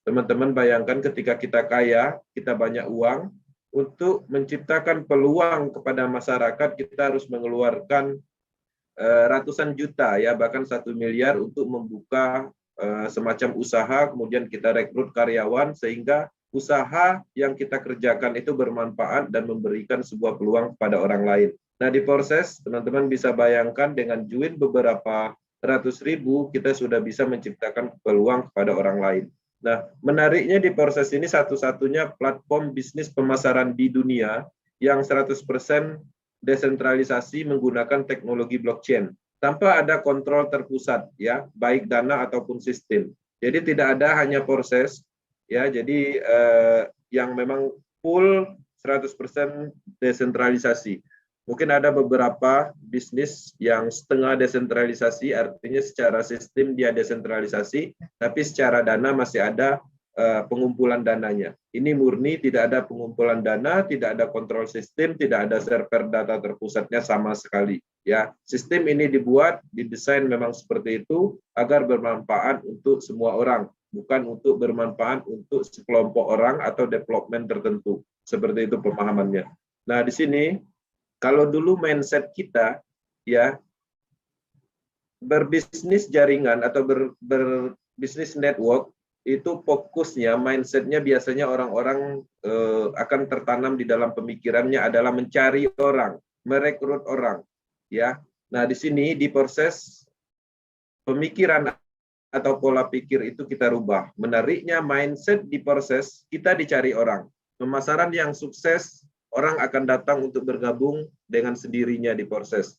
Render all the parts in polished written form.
Teman-teman bayangkan ketika kita kaya, kita banyak uang, untuk menciptakan peluang kepada masyarakat, kita harus mengeluarkan ratusan juta, ya bahkan 1 miliar untuk membuka semacam usaha, kemudian kita rekrut karyawan, sehingga usaha yang kita kerjakan itu bermanfaat dan memberikan sebuah peluang kepada orang lain. Nah, di proses, teman-teman bisa bayangkan dengan join beberapa ratus ribu, kita sudah bisa menciptakan peluang kepada orang lain. Nah, menariknya di proses ini satu-satunya platform bisnis pemasaran di dunia yang 100% desentralisasi menggunakan teknologi blockchain tanpa ada kontrol terpusat, ya, baik dana ataupun sistem. Jadi tidak ada hanya proses, ya, jadi yang memang full 100% desentralisasi. Mungkin ada beberapa bisnis yang setengah desentralisasi, artinya secara sistem dia desentralisasi, tapi secara dana masih ada pengumpulan dananya. Ini murni tidak ada pengumpulan dana, tidak ada kontrol sistem, tidak ada server data terpusatnya sama sekali. Ya, sistem ini didesain memang seperti itu agar bermanfaat untuk semua orang, bukan untuk bermanfaat untuk sekelompok orang atau development tertentu. Seperti itu pemahamannya. Nah, di sini kalau dulu mindset kita, ya, berbisnis jaringan atau berbisnis network, itu fokusnya, mindsetnya biasanya orang-orang akan tertanam di dalam pemikirannya adalah mencari orang, merekrut orang, ya. Nah, di sini di proses pemikiran atau pola pikir itu kita rubah. Menariknya mindset di proses kita dicari orang. Pemasaran yang sukses, orang akan datang untuk bergabung dengan sendirinya di proses.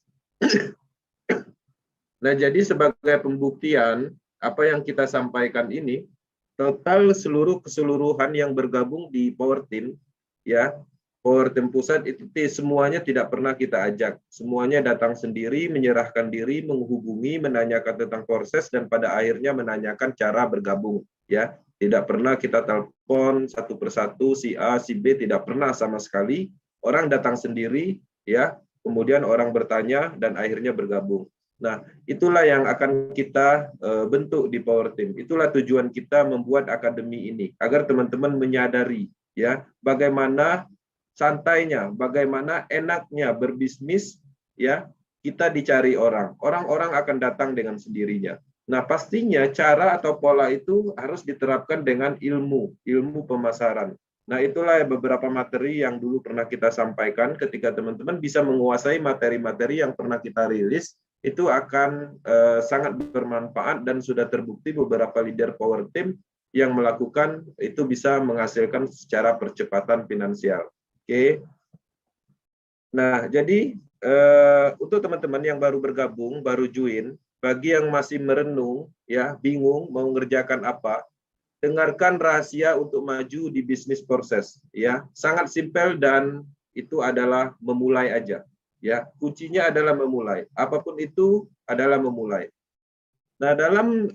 Nah, jadi sebagai pembuktian apa yang kita sampaikan ini, total keseluruhan yang bergabung di Power Team, ya, Power Team pusat itu semuanya tidak pernah kita ajak. Semuanya datang sendiri, menyerahkan diri, menghubungi, menanyakan tentang proses, dan pada akhirnya menanyakan cara bergabung. Ya, tidak pernah kita telepon satu persatu si A, si B, tidak pernah sama sekali. Orang datang sendiri, ya, kemudian orang bertanya dan akhirnya bergabung. Nah, itulah yang akan kita bentuk di Power Team. Itulah tujuan kita membuat akademi ini, agar teman-teman menyadari, ya, bagaimana santainya, bagaimana enaknya berbisnis, ya, kita dicari orang. Orang-orang akan datang dengan sendirinya. Nah, pastinya cara atau pola itu harus diterapkan dengan ilmu pemasaran. Nah, itulah beberapa materi yang dulu pernah kita sampaikan. Ketika teman-teman bisa menguasai materi-materi yang pernah kita rilis, itu akan sangat bermanfaat, dan sudah terbukti beberapa leader Power Team yang melakukan itu bisa menghasilkan secara percepatan finansial. Oke. Nah, jadi untuk teman-teman yang baru bergabung, baru join, bagi yang masih merenung, ya, bingung mau mengerjakan apa, dengarkan rahasia untuk maju di bisnis proses, ya. Sangat simpel, dan itu adalah memulai aja, ya. Kuncinya adalah memulai. Apapun itu adalah memulai. Nah, dalam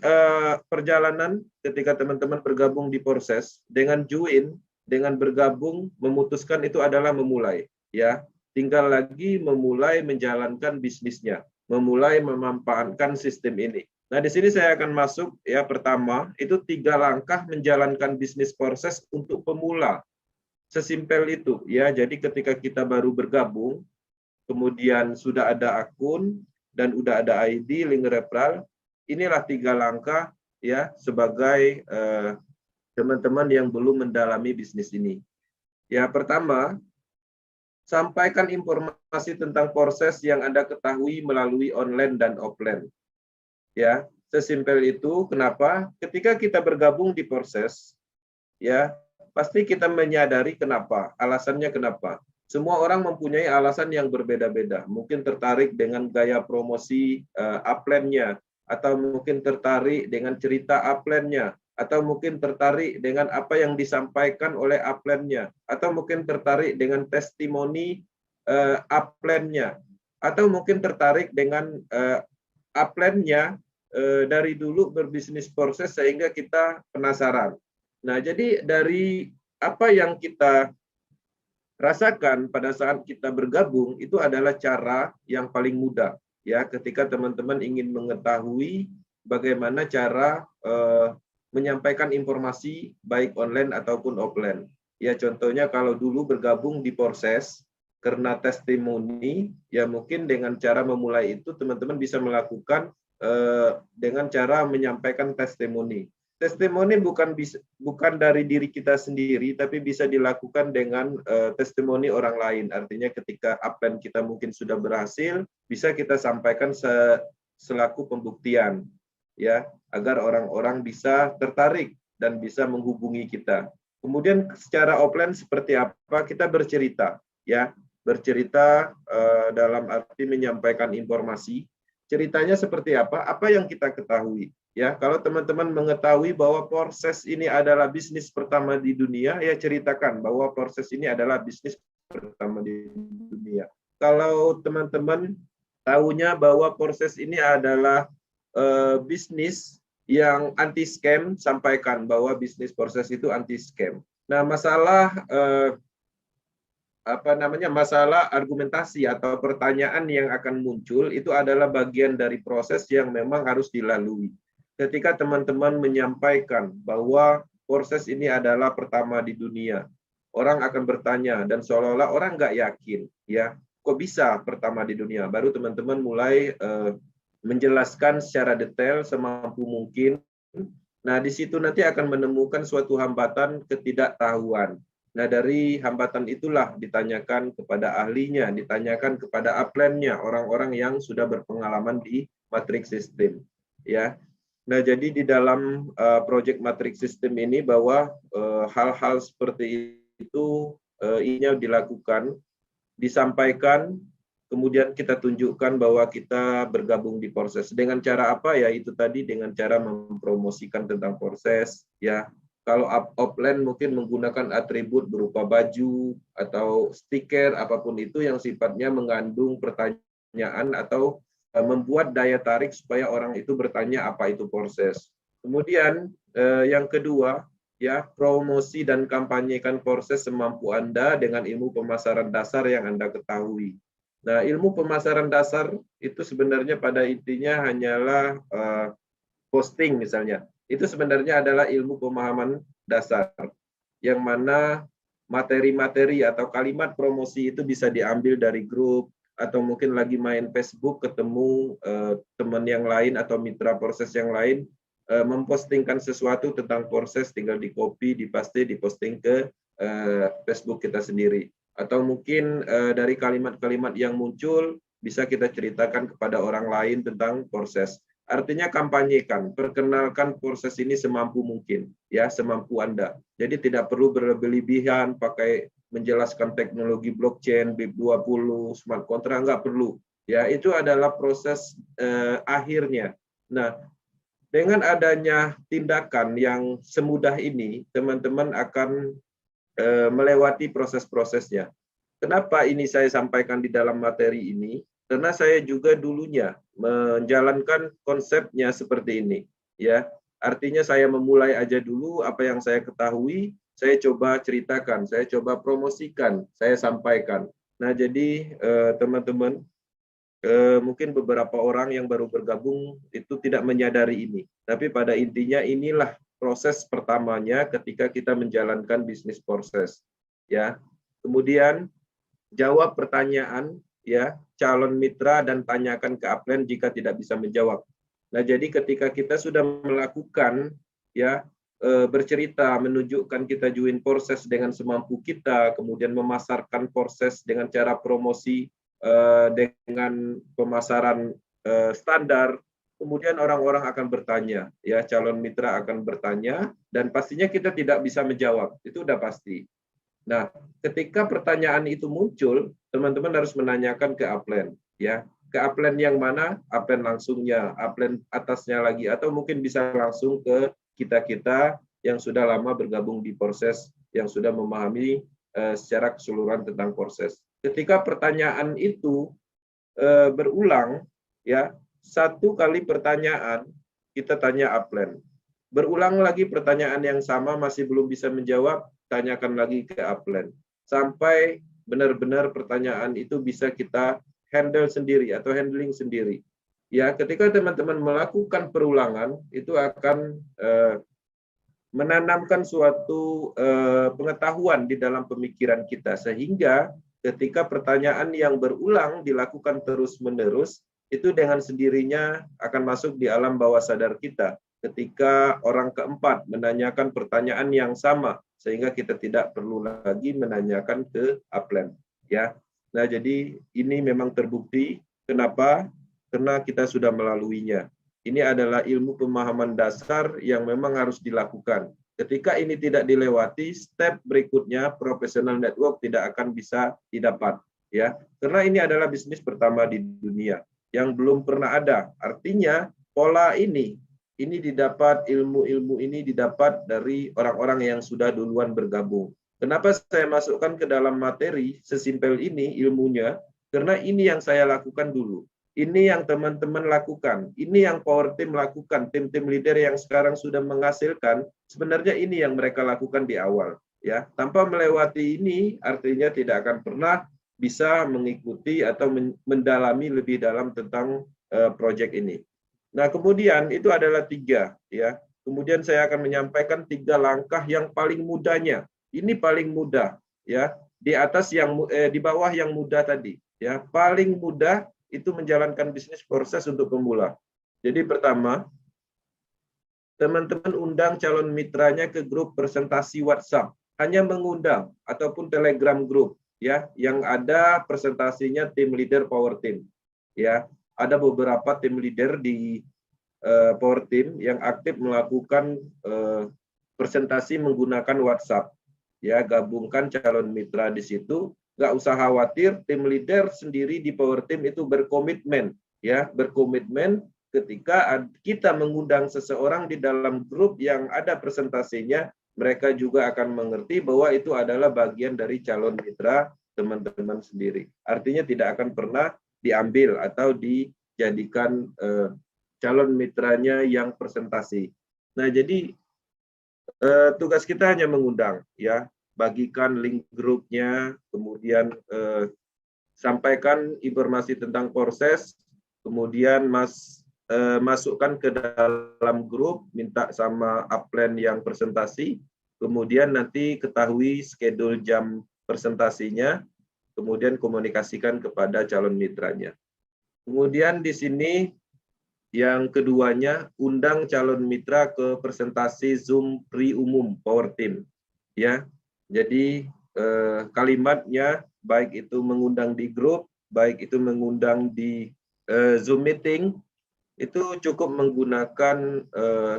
perjalanan ketika teman-teman bergabung di proses, dengan join, dengan bergabung, memutuskan itu adalah memulai, ya. Tinggal lagi memulai menjalankan bisnisnya, memulai memanfaatkan sistem ini. Nah, di sini saya akan masuk, ya, pertama, itu 3 langkah menjalankan bisnis proses untuk pemula. Sesimpel itu, ya. Jadi ketika kita baru bergabung, kemudian sudah ada akun, dan udah ada ID, link referral, inilah 3 langkah, ya, sebagai teman-teman yang belum mendalami bisnis ini. Ya, pertama, sampaikan informasi tentang proses yang Anda ketahui melalui online dan offline. Ya, sesimpel itu. Kenapa? Ketika kita bergabung di proses, ya, pasti kita menyadari kenapa, alasannya kenapa. Semua orang mempunyai alasan yang berbeda-beda. Mungkin tertarik dengan gaya promosi upline-nya, atau mungkin tertarik dengan cerita upline-nya, atau mungkin tertarik dengan apa yang disampaikan oleh upline-nya, atau mungkin tertarik dengan testimoni upline-nya, atau mungkin tertarik dengan upline-nya dari dulu berbisnis proses sehingga kita penasaran. Nah, jadi dari apa yang kita rasakan pada saat kita bergabung, itu adalah cara yang paling mudah, ya, ketika teman-teman ingin mengetahui bagaimana cara menyampaikan informasi baik online ataupun offline. Ya contohnya kalau dulu bergabung di Proses karena testimoni, ya mungkin dengan cara memulai itu teman-teman bisa melakukan dengan cara menyampaikan testimoni. Testimoni bukan dari diri kita sendiri, tapi bisa dilakukan dengan testimoni orang lain. Artinya ketika upline kita mungkin sudah berhasil, bisa kita sampaikan selaku pembuktian, ya, agar orang-orang bisa tertarik dan bisa menghubungi kita. Kemudian secara offline seperti apa? Kita bercerita, ya, bercerita dalam arti menyampaikan informasi. Ceritanya seperti apa? Apa yang kita ketahui. Ya, kalau teman-teman mengetahui bahwa Proses ini adalah bisnis pertama di dunia, ya ceritakan bahwa Proses ini adalah bisnis pertama di dunia. Kalau teman-teman tahunya bahwa Proses ini adalah bisnis yang anti scam, sampaikan bahwa bisnis Proses itu anti scam. Nah, masalah masalah argumentasi atau pertanyaan yang akan muncul itu adalah bagian dari proses yang memang harus dilalui. Ketika teman-teman menyampaikan bahwa Proses ini adalah pertama di dunia, orang akan bertanya dan seolah-olah orang nggak yakin, ya, kok bisa pertama di dunia? Baru teman-teman mulai menjelaskan secara detail semampu mungkin. Nah, di situ nanti akan menemukan suatu hambatan ketidaktahuan. Nah, dari hambatan itulah ditanyakan kepada ahlinya, ditanyakan kepada upline-nya, orang-orang yang sudah berpengalaman di matrix system, ya. Nah, jadi di dalam project matrix system ini bahwa hal-hal seperti itu ini dilakukan, disampaikan, kemudian kita tunjukkan bahwa kita bergabung di Proses. Dengan cara apa? Ya itu tadi, dengan cara mempromosikan tentang Proses, ya. Kalau offline mungkin menggunakan atribut berupa baju atau stiker, apapun itu yang sifatnya mengandung pertanyaan atau membuat daya tarik supaya orang itu bertanya apa itu Proses. Kemudian yang kedua, ya, promosi dan kampanyekan Proses semampu Anda dengan ilmu pemasaran dasar yang Anda ketahui. Nah, ilmu pemasaran dasar itu sebenarnya pada intinya hanyalah posting misalnya. Itu sebenarnya adalah ilmu pemahaman dasar, yang mana materi-materi atau kalimat promosi itu bisa diambil dari grup, atau mungkin lagi main Facebook ketemu teman yang lain atau mitra Proses yang lain, mempostingkan sesuatu tentang Proses, tinggal di-copy, di-paste, diposting ke Facebook kita sendiri. Atau mungkin dari kalimat-kalimat yang muncul, bisa kita ceritakan kepada orang lain tentang Proses. Artinya kampanyekan, perkenalkan Proses ini semampu mungkin, ya, semampu Anda. Jadi tidak perlu berlebihan pakai menjelaskan teknologi blockchain, BIP20, smart contract, nggak perlu. Ya, itu adalah proses akhirnya. Nah, dengan adanya tindakan yang semudah ini, teman-teman akan melewati proses-prosesnya. Kenapa ini saya sampaikan di dalam materi ini? Karena saya juga dulunya menjalankan konsepnya seperti ini, ya. Artinya saya memulai aja dulu apa yang saya ketahui, saya coba ceritakan, saya coba promosikan, saya sampaikan. Nah, jadi teman-teman, mungkin beberapa orang yang baru bergabung itu tidak menyadari ini. Tapi pada intinya inilah proses pertamanya ketika kita menjalankan bisnis Proses, ya. Kemudian jawab pertanyaan, ya, calon mitra dan tanyakan ke upline jika tidak bisa menjawab. Nah, jadi ketika kita sudah melakukan, ya, bercerita, menunjukkan kita join Proses dengan semampu kita, kemudian memasarkan Proses dengan cara promosi dengan pemasaran standar, kemudian orang-orang akan bertanya, ya, calon mitra akan bertanya, dan pastinya kita tidak bisa menjawab, itu udah pasti. Nah, ketika pertanyaan itu muncul, teman-teman harus menanyakan ke upline, ya. Ke upline yang mana? Upline langsungnya, upline atasnya lagi, atau mungkin bisa langsung ke kita-kita yang sudah lama bergabung di Proses, yang sudah memahami secara keseluruhan tentang Proses. Ketika pertanyaan itu berulang, ya, satu kali pertanyaan kita tanya upline. Berulang lagi pertanyaan yang sama masih belum bisa menjawab, tanyakan lagi ke upline. Sampai benar-benar pertanyaan itu bisa kita handle sendiri atau handling sendiri. Ya, ketika teman-teman melakukan perulangan, itu akan menanamkan suatu pengetahuan di dalam pemikiran kita, sehingga ketika pertanyaan yang berulang dilakukan terus-menerus, itu dengan sendirinya akan masuk di alam bawah sadar kita. Ketika orang keempat menanyakan pertanyaan yang sama, sehingga kita tidak perlu lagi menanyakan ke upline. Ya, nah jadi ini memang terbukti. Kenapa? Karena kita sudah melaluinya. Ini adalah ilmu pemahaman dasar yang memang harus dilakukan. Ketika ini tidak dilewati, step berikutnya professional network tidak akan bisa didapat, ya. Karena ini adalah bisnis pertama di dunia yang belum pernah ada. Artinya pola ini didapat, ilmu-ilmu ini didapat dari orang-orang yang sudah duluan bergabung. Kenapa saya masukkan ke dalam materi sesimpel ini ilmunya? Karena ini yang saya lakukan dulu. Ini yang teman-teman lakukan, ini yang power team lakukan, tim-tim leader yang sekarang sudah menghasilkan, sebenarnya ini yang mereka lakukan di awal. Ya, tanpa melewati ini, artinya tidak akan pernah bisa mengikuti atau mendalami lebih dalam tentang proyek ini. Nah, kemudian itu adalah 3, ya. Kemudian saya akan menyampaikan 3 langkah yang paling mudahnya. Ini paling mudah, ya. Di atas yang di bawah yang mudah tadi, ya. Paling mudah itu menjalankan bisnis proses untuk pemula. Jadi pertama, teman-teman undang calon mitranya ke grup presentasi WhatsApp. Hanya mengundang ataupun Telegram group, ya, yang ada presentasinya tim leader power team. Ya, ada beberapa tim leader di power team yang aktif melakukan presentasi menggunakan WhatsApp. Ya, gabungkan calon mitra di situ. Nggak usah khawatir, tim leader sendiri di power team itu berkomitmen, ya, berkomitmen ketika kita mengundang seseorang di dalam grup yang ada presentasinya, mereka juga akan mengerti bahwa itu adalah bagian dari calon mitra teman-teman sendiri. Artinya tidak akan pernah diambil atau dijadikan calon mitranya yang presentasi. Nah, jadi tugas kita hanya mengundang, ya. Bagikan link grupnya, kemudian sampaikan informasi tentang proses, kemudian masukkan ke dalam grup, minta sama upline yang presentasi, kemudian nanti ketahui schedule jam presentasinya, kemudian komunikasikan kepada calon mitranya. Kemudian di sini yang keduanya, undang calon mitra ke presentasi Zoom pre-umum Power Team, ya. Jadi kalimatnya baik itu mengundang di grup, baik itu mengundang di Zoom meeting, itu cukup menggunakan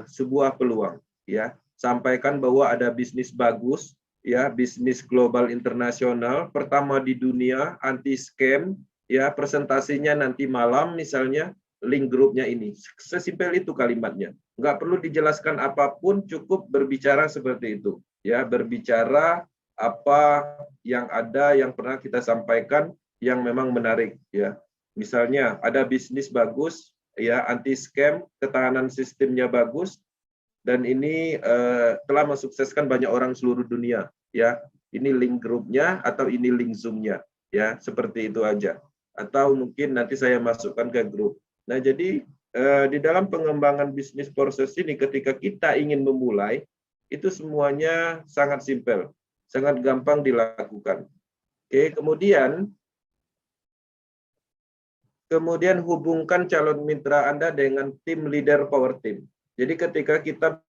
sebuah peluang, ya. Sampaikan bahwa ada bisnis bagus, ya, bisnis global internasional, pertama di dunia, anti scam, ya, presentasinya nanti malam misalnya, link grupnya ini. Sesimpel itu kalimatnya. Nggak perlu dijelaskan apapun, cukup berbicara seperti itu. Ya, berbicara apa yang ada, yang pernah kita sampaikan, yang memang menarik. Ya, misalnya ada bisnis bagus, ya, anti scam, ketahanan sistemnya bagus, dan ini telah mensukseskan banyak orang seluruh dunia. Ya, ini link grupnya atau ini link Zoom-nya. Ya, seperti itu aja. Atau mungkin nanti saya masukkan ke grup. Nah, jadi di dalam pengembangan bisnis proses ini, ketika kita ingin memulai, itu semuanya sangat simpel, sangat gampang dilakukan. Oke, kemudian hubungkan calon mitra Anda dengan tim leader power team. Jadi ketika kita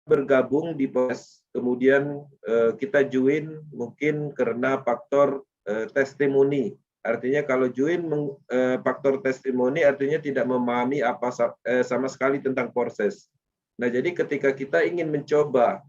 bergabung di proses, kemudian kita join mungkin karena faktor testimoni. Artinya kalau join faktor testimoni artinya tidak memahami apa sama sekali tentang proses. Nah, jadi ketika kita ingin mencoba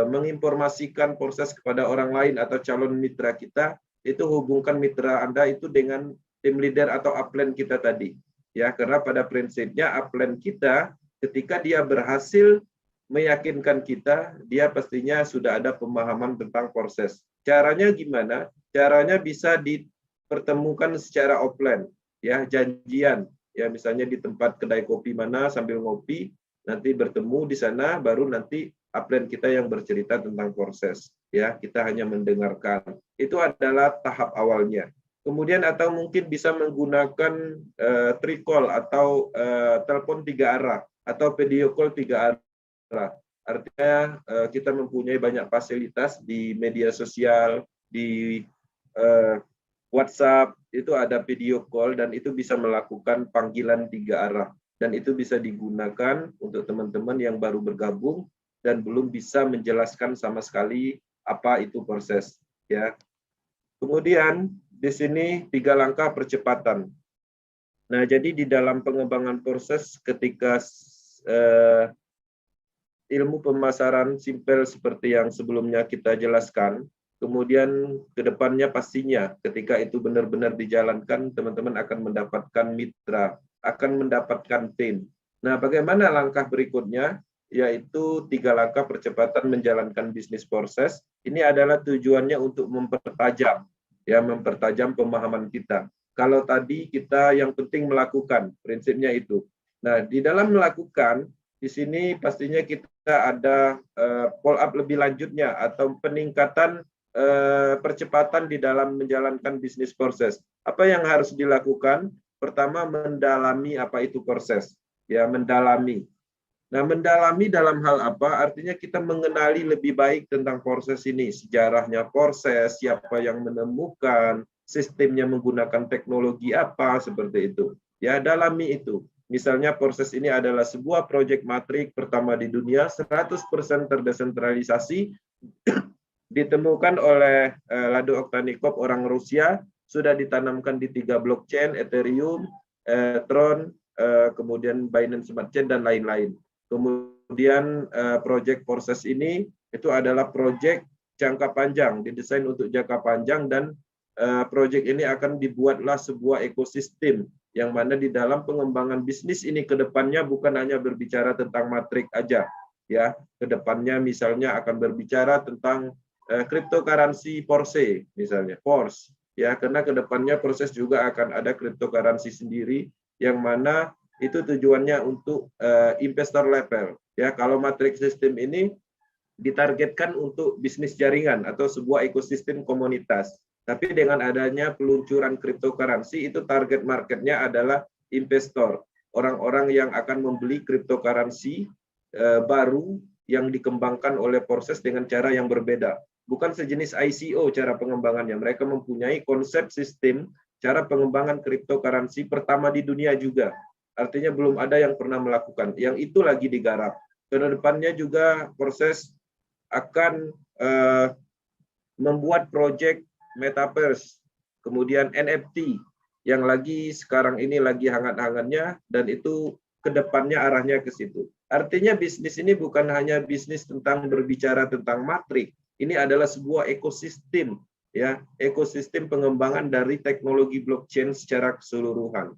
menginformasikan proses kepada orang lain atau calon mitra kita, itu hubungkan mitra Anda itu dengan tim leader atau upline kita tadi. Ya, karena pada prinsipnya upline kita ketika dia berhasil meyakinkan kita, dia pastinya sudah ada pemahaman tentang proses. Caranya gimana? Caranya bisa dipertemukan secara offline, ya, janjian, ya, misalnya di tempat kedai kopi mana sambil ngopi, nanti bertemu di sana, baru nanti upline kita yang bercerita tentang proses, ya, kita hanya mendengarkan. Itu adalah tahap awalnya. Kemudian atau mungkin bisa menggunakan tricall atau telepon 3 arah atau video call 3 arah. Artinya kita mempunyai banyak fasilitas di media sosial, di WhatsApp, itu ada video call dan itu bisa melakukan panggilan 3 arah. Dan itu bisa digunakan untuk teman-teman yang baru bergabung dan belum bisa menjelaskan sama sekali apa itu proses. Ya. Kemudian di sini 3 langkah percepatan. Nah, jadi di dalam pengembangan proses ketika ilmu pemasaran simpel seperti yang sebelumnya kita jelaskan, kemudian ke depannya pastinya ketika itu benar-benar dijalankan, teman-teman akan mendapatkan mitra, akan mendapatkan tim. Nah, bagaimana langkah berikutnya? Yaitu 3 langkah percepatan menjalankan bisnis proses. Ini adalah tujuannya untuk mempertajam, ya, mempertajam pemahaman kita. Kalau tadi kita yang penting melakukan, prinsipnya itu. Nah, di dalam melakukan, di sini pastinya kita ada follow up lebih lanjutnya atau peningkatan percepatan di dalam menjalankan bisnis proses. Apa yang harus dilakukan? Pertama, mendalami apa itu proses. Ya, mendalami. Nah, mendalami dalam hal apa? Artinya kita mengenali lebih baik tentang proses ini, sejarahnya proses, siapa yang menemukan, sistemnya menggunakan teknologi apa, seperti itu. Ya, dalami itu. Misalnya proses ini adalah sebuah proyek matrik pertama di dunia, 100% terdesentralisasi, ditemukan oleh Lado Oktanikov, orang Rusia, sudah ditanamkan di 3 blockchain, Ethereum, Tron, kemudian Binance Smart Chain, dan lain-lain. Kemudian proyek proses ini itu adalah proyek jangka panjang, didesain untuk jangka panjang, dan proyek ini akan dibuatlah sebuah ekosistem yang mana di dalam pengembangan bisnis ini ke depannya bukan hanya berbicara tentang matrik aja, ya. Ke depannya misalnya akan berbicara tentang cryptocurrency Porsche misalnya, Porsche, ya, karena ke depannya proses juga akan ada cryptocurrency sendiri yang mana itu tujuannya untuk investor level. Ya, kalau matrix system ini ditargetkan untuk bisnis jaringan atau sebuah ekosistem komunitas. Tapi dengan adanya peluncuran cryptocurrency, itu target marketnya adalah investor, orang-orang yang akan membeli cryptocurrency baru yang dikembangkan oleh proses dengan cara yang berbeda. Bukan sejenis ICO cara pengembangannya. Mereka mempunyai konsep sistem cara pengembangan cryptocurrency pertama di dunia juga. Artinya belum ada yang pernah melakukan. Yang itu lagi digarap. Ke depannya juga proses akan membuat proyek metaverse, kemudian NFT yang lagi sekarang ini lagi hangat-hangatnya, dan itu ke depannya arahnya ke situ. Artinya bisnis ini bukan hanya bisnis tentang berbicara tentang matrik. Ini adalah sebuah ekosistem, ya, ekosistem pengembangan dari teknologi blockchain secara keseluruhan.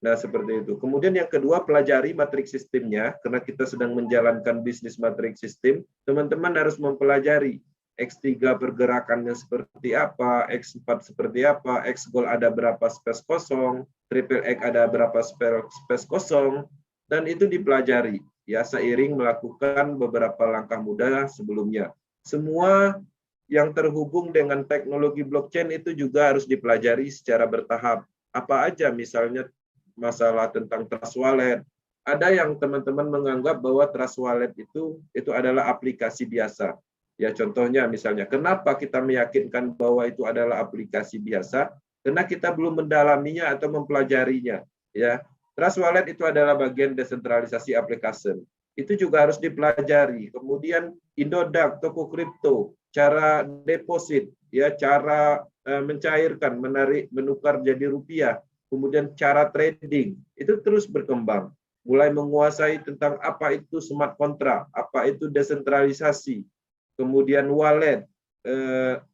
Nah, seperti itu. Kemudian yang kedua, pelajari matriks sistemnya. Karena kita sedang menjalankan bisnis matriks sistem, teman-teman harus mempelajari X3 pergerakannya seperti apa, X4 seperti apa, X-Gold ada berapa space kosong, Triple X ada berapa space kosong, dan itu dipelajari, ya, seiring melakukan beberapa langkah mudah sebelumnya. Semua yang terhubung dengan teknologi blockchain itu juga harus dipelajari secara bertahap. Apa aja, misalnya masalah tentang trust wallet. Ada yang teman-teman menganggap bahwa trust wallet itu adalah aplikasi biasa. Ya, contohnya misalnya, kenapa kita meyakinkan bahwa itu adalah aplikasi biasa? Karena kita belum mendalaminya atau mempelajarinya. Ya, trust wallet itu adalah bagian desentralisasi aplikasi. Itu juga harus dipelajari. Kemudian Indodax, toko kripto, cara deposit, ya, cara mencairkan, menarik, menukar jadi rupiah. Kemudian cara trading, itu terus berkembang. Mulai menguasai tentang apa itu smart contract, apa itu desentralisasi, kemudian wallet,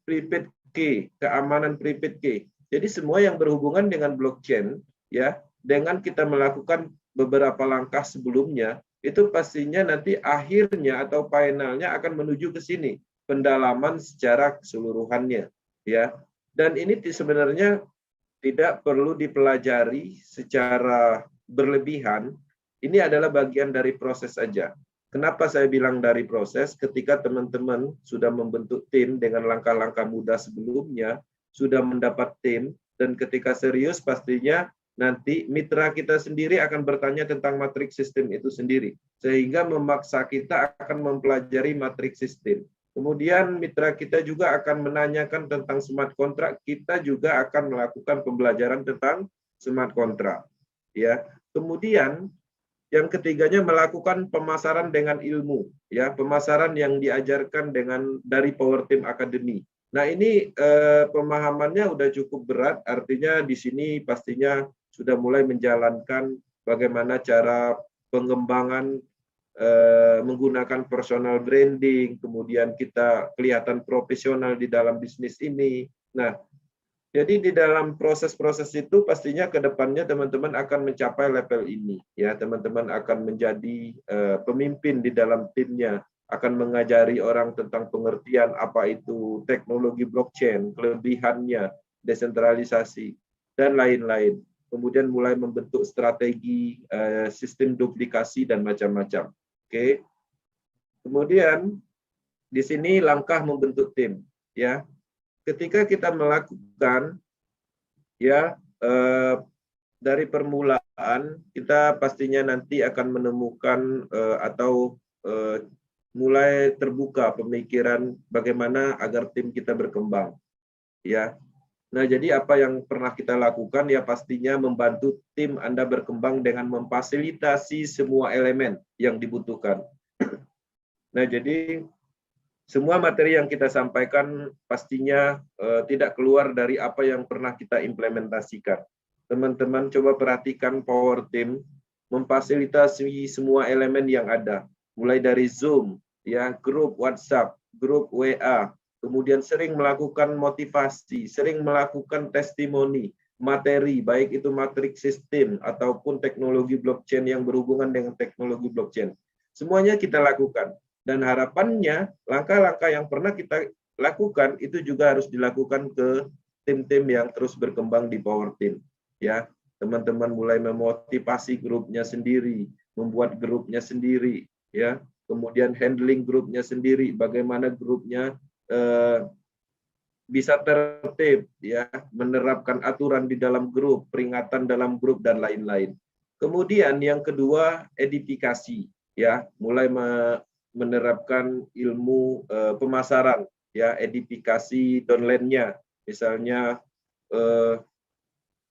prepaid key, keamanan prepaid key. Jadi semua yang berhubungan dengan blockchain, ya, dengan kita melakukan beberapa langkah sebelumnya, itu pastinya nanti akhirnya atau finalnya akan menuju ke sini, pendalaman secara keseluruhannya, ya. Dan ini sebenarnya tidak perlu dipelajari secara berlebihan. Ini adalah bagian dari proses saja. Kenapa saya bilang dari proses? Ketika teman-teman sudah membentuk tim dengan langkah-langkah mudah sebelumnya, sudah mendapat tim, dan ketika serius pastinya nanti mitra kita sendiri akan bertanya tentang matriks sistem itu sendiri, sehingga memaksa kita akan mempelajari matriks sistem. Kemudian mitra kita juga akan menanyakan tentang smart contract, kita juga akan melakukan pembelajaran tentang smart contract. Ya, kemudian yang ketiganya melakukan pemasaran dengan ilmu, ya, pemasaran yang diajarkan dari Power Team Academy. Nah, ini pemahamannya udah cukup berat, artinya di sini pastinya sudah mulai menjalankan bagaimana cara pengembangan menggunakan personal branding, kemudian kita kelihatan profesional di dalam bisnis ini. Nah, jadi di dalam proses-proses itu pastinya ke depannya teman-teman akan mencapai level ini. Ya, teman-teman akan menjadi pemimpin di dalam timnya, akan mengajari orang tentang pengertian apa itu teknologi blockchain, kelebihannya, desentralisasi, dan lain-lain. Kemudian mulai membentuk strategi sistem duplikasi dan macam-macam. Oke. Kemudian di sini langkah membentuk tim, ya. Ketika kita melakukan, ya, dari permulaan kita pastinya nanti akan menemukan atau mulai terbuka pemikiran bagaimana agar tim kita berkembang, ya. Nah, jadi apa yang pernah kita lakukan ya pastinya membantu tim Anda berkembang dengan memfasilitasi semua elemen yang dibutuhkan. Nah, jadi semua materi yang kita sampaikan pastinya tidak keluar dari apa yang pernah kita implementasikan. Teman-teman coba perhatikan Power Team memfasilitasi semua elemen yang ada, mulai dari Zoom, ya, grup WhatsApp, grup WA, kemudian sering melakukan motivasi, sering melakukan testimoni, materi, baik itu matriks sistem ataupun teknologi blockchain yang berhubungan dengan teknologi blockchain. Semuanya kita lakukan. Dan harapannya langkah-langkah yang pernah kita lakukan itu juga harus dilakukan ke tim-tim yang terus berkembang di Power Team. Ya, teman-teman mulai memotivasi grupnya sendiri, membuat grupnya sendiri, ya, kemudian handling grupnya sendiri, bagaimana grupnya bisa tertib, ya, menerapkan aturan di dalam grup, peringatan dalam grup dan lain-lain. Kemudian yang kedua edifikasi, ya, mulai menerapkan ilmu pemasaran, ya, edifikasi downline-nya, misalnya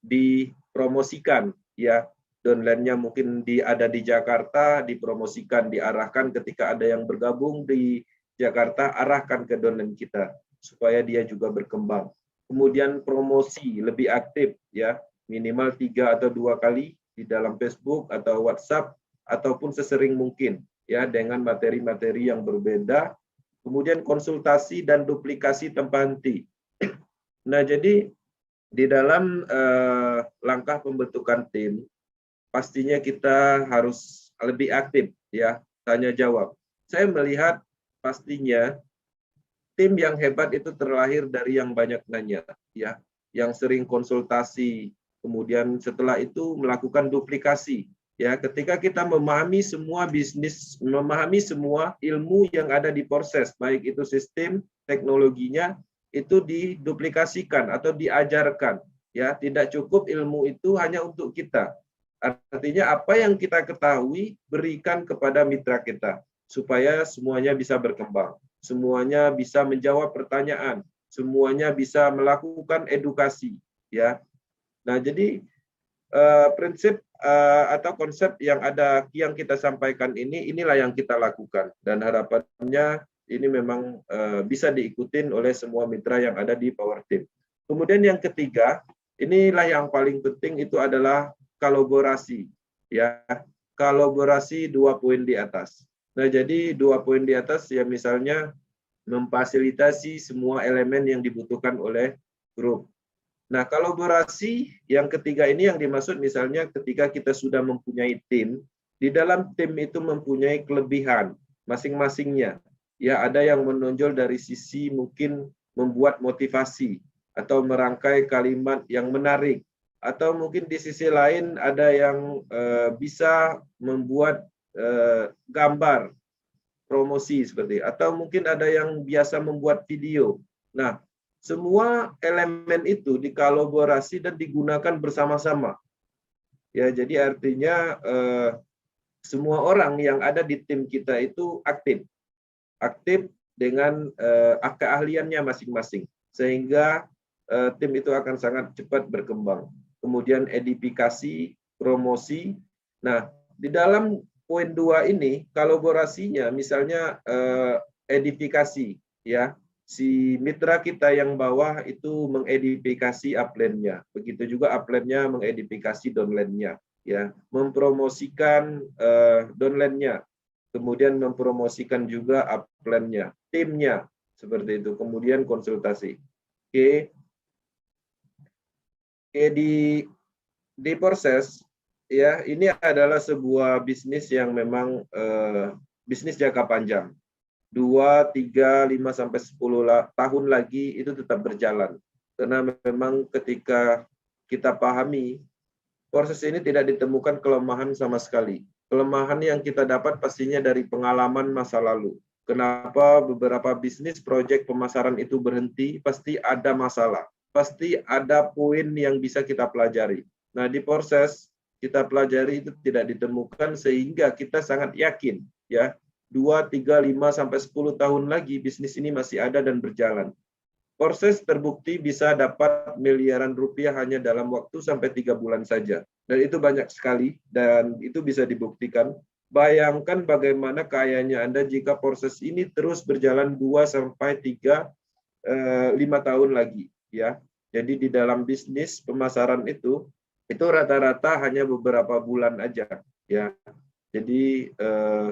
dipromosikan, ya, downline-nya mungkin ada di Jakarta, dipromosikan, diarahkan ketika ada yang bergabung di Jakarta, arahkan ke downline kita supaya dia juga berkembang. Kemudian promosi lebih aktif, ya, minimal 3 atau 2 kali di dalam Facebook atau WhatsApp ataupun sesering mungkin, ya, dengan materi-materi yang berbeda. Kemudian konsultasi dan duplikasi tanpa henti. Nah, jadi di dalam langkah pembentukan tim, pastinya kita harus lebih aktif, ya, tanya jawab. Saya melihat pastinya tim yang hebat itu terlahir dari yang banyak nanya, ya, yang sering konsultasi, kemudian setelah itu melakukan duplikasi. Ya, ketika kita memahami semua bisnis, memahami semua ilmu yang ada di proses, baik itu sistem, teknologinya, itu diduplikasikan atau diajarkan. Ya, tidak cukup ilmu itu hanya untuk kita. Artinya apa yang kita ketahui berikan kepada mitra kita supaya semuanya bisa berkembang, semuanya bisa menjawab pertanyaan, semuanya bisa melakukan edukasi. Ya, nah jadi prinsip atau konsep yang kita sampaikan inilah yang kita lakukan dan harapannya ini memang bisa diikutin oleh semua mitra yang ada di Power Team. Kemudian yang ketiga, inilah yang paling penting, itu adalah kolaborasi, ya, kolaborasi 2 poin di atas. Nah, jadi 2 poin di atas ya misalnya memfasilitasi semua elemen yang dibutuhkan oleh grup. Nah, kolaborasi yang ketiga ini yang dimaksud misalnya ketika kita sudah mempunyai tim, di dalam tim itu mempunyai kelebihan masing-masingnya. Ya, ada yang menonjol dari sisi mungkin membuat motivasi atau merangkai kalimat yang menarik, atau mungkin di sisi lain ada yang bisa membuat gambar promosi seperti, atau mungkin ada yang biasa membuat video. Nah, semua elemen itu dikolaborasi dan digunakan bersama-sama. Ya, jadi artinya semua orang yang ada di tim kita itu aktif dengan keahliannya masing-masing, sehingga tim itu akan sangat cepat berkembang. Kemudian edifikasi, promosi. Nah, di dalam poin 2 ini kolaborasinya, misalnya edifikasi, ya, si mitra kita yang bawah itu mengedifikasi upline-nya, begitu juga upline-nya mengedifikasi downline-nya, ya, mempromosikan downline-nya, kemudian mempromosikan juga upline-nya, timnya, seperti itu. Kemudian konsultasi. Oke, di proses, ya, ini adalah sebuah bisnis yang memang bisnis jangka panjang. 2, 3, 5 sampai 10 tahun lagi itu tetap berjalan. Karena memang ketika kita pahami proses ini tidak ditemukan kelemahan sama sekali. Kelemahan yang kita dapat pastinya dari pengalaman masa lalu. Kenapa beberapa bisnis proyek pemasaran itu berhenti? Pasti ada masalah. Pasti ada poin yang bisa kita pelajari. Nah, di proses kita pelajari itu tidak ditemukan, sehingga kita sangat yakin, ya, 2, 3, 5 sampai 10 tahun lagi bisnis ini masih ada dan berjalan. Proses terbukti bisa dapat miliaran rupiah hanya dalam waktu sampai 3 bulan saja. Dan itu banyak sekali dan itu bisa dibuktikan. Bayangkan bagaimana kayanya Anda jika proses ini terus berjalan 2 sampai 3 5 tahun lagi, ya. Jadi di dalam bisnis pemasaran itu rata-rata hanya beberapa bulan aja, ya. Jadi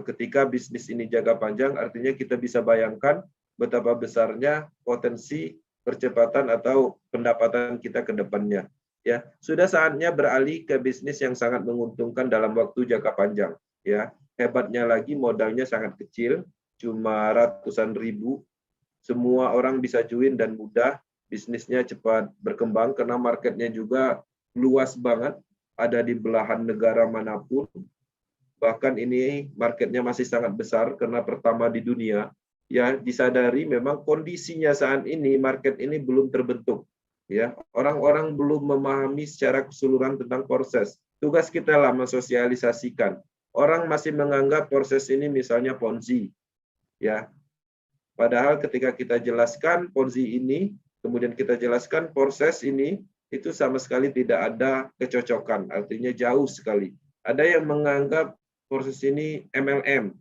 ketika bisnis ini jangka panjang, artinya kita bisa bayangkan betapa besarnya potensi percepatan atau pendapatan kita ke depannya. Ya, sudah saatnya beralih ke bisnis yang sangat menguntungkan dalam waktu jangka panjang. Ya, hebatnya lagi modalnya sangat kecil, cuma ratusan ribu. Semua orang bisa join dan mudah. Bisnisnya cepat berkembang karena marketnya juga luas banget, ada di belahan negara manapun. Bahkan ini marketnya masih sangat besar karena pertama di dunia. Ya, disadari memang kondisinya saat ini market ini belum terbentuk. Ya, orang-orang belum memahami secara keseluruhan tentang proses. Tugas kita lah mensosialisasikan. Orang masih menganggap proses ini misalnya Ponzi. Ya, padahal ketika kita jelaskan Ponzi ini, kemudian kita jelaskan proses ini, itu sama sekali tidak ada kecocokan. Artinya jauh sekali. Ada yang menganggap proses ini MLM.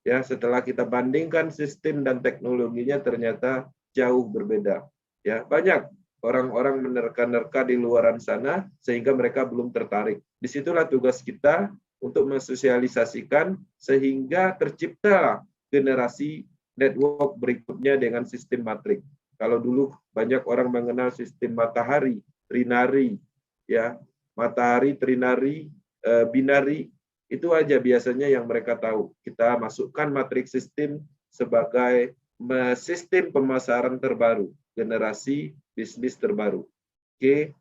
Ya, setelah kita bandingkan sistem dan teknologinya ternyata jauh berbeda. Ya, banyak orang-orang menerka-nerka di luaran sana sehingga mereka belum tertarik. Disitulah tugas kita untuk mensosialisasikan sehingga tercipta generasi network berikutnya dengan sistem matrik. Kalau dulu banyak orang mengenal sistem matahari, trinari, ya, matahari, trinari, binari, itu aja biasanya yang mereka tahu. Kita masukkan matriks sistem sebagai sistem pemasaran terbaru, generasi bisnis terbaru. Oke.